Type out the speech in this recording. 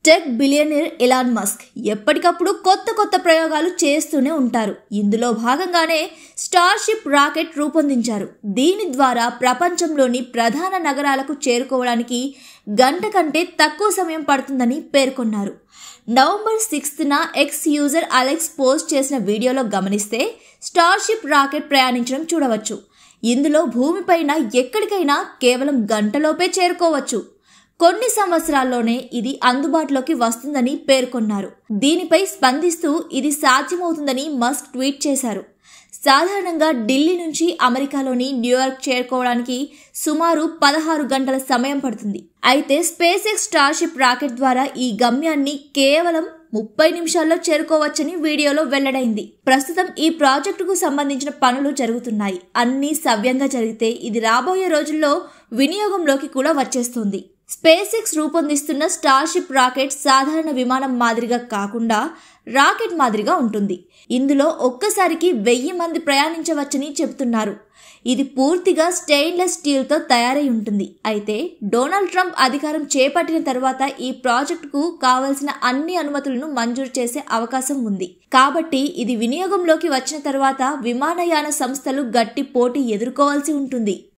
Tech billionaire Elon Musk ఎప్పటికప్పుడు కొత్త ప్రయోగాలు చేస్తూనే ఉంటారు. ఇందులో భాగంగానే స్టార్షిప్ రాకెట్ రూపొందించారు. దీని ద్వారా ప్రపంచంలోని ప్రధాన నగరాలకు చేరుకోవడానికి గంట కంటే తక్కువ సమయం పడుతుందని పేర్కొన్నారు. నవంబర్ 6న ఎక్స్ యూజర్ అలెక్స్ పోస్ట్ చేసిన వీడియోలో గమనిస్తే స్టార్షిప్ రాకెట్ ప్రయాణించడం చూడవచ్చు. ఇందులో భూమిపైన ఎక్కడికైనా కేవలం గంటలోపే చేరుకోవచ్చు. కొన్ని సంవత్సరాల్లోనే ఇది అందుబాటులోకి వస్తుందని పేర్కొన్నారు. దీనిపై స్పందిస్తూ ఇది సాధ్యమవుతుందని మస్క్ ట్వీట్ చేశారు. సాధారణంగా ఢిల్లీ నుంచి అమెరికాలోని న్యూయార్క్ చేరుకోవడానికి సుమారు 16 గంటల సమయం పడుతుంది. అయితే స్పేస్ ఎక్స్ స్టార్షిప్ రాకెట్ ద్వారా ఈ గమ్యాన్ని కేవలం 30 నిమిషాల్లో చేరుకోవచ్చని వీడియోలో వెల్లడైంది. ప్రస్తుతం ఈ ప్రాజెక్టుకు సంబంధించిన పనులు జరుగుతున్నాయి. అన్నీ సవ్యంగా జరిగితే ఇది రాబోయే రోజుల్లో వినియోగంలోకి కూడా వచ్చేస్తుంది. స్పేస్ ఎక్స్ రూపొందిస్తున్న స్టార్షిప్ రాకెట్ సాధారణ విమానం మాదిరిగా కాకుండా రాకెట్ మాదిరిగా ఉంటుంది. ఇందులో ఒక్కసారికి 1000 మంది ప్రయాణించవచ్చని చెబుతున్నారు. ఇది పూర్తిగా స్టెయిన్లెస్ స్టీల్తో తయారై ఉంటుంది. అయితే డొనాల్డ్ ట్రంప్ అధికారం చేపట్టిన తర్వాత ఈ ప్రాజెక్టుకు కావలసిన అన్ని అనుమతులను మంజూరు చేసే అవకాశం ఉంది. కాబట్టి ఇది వినియోగంలోకి వచ్చిన తర్వాత విమానయాన సంస్థలు గట్టి పోటీ ఎదుర్కోవాల్సి ఉంటుంది.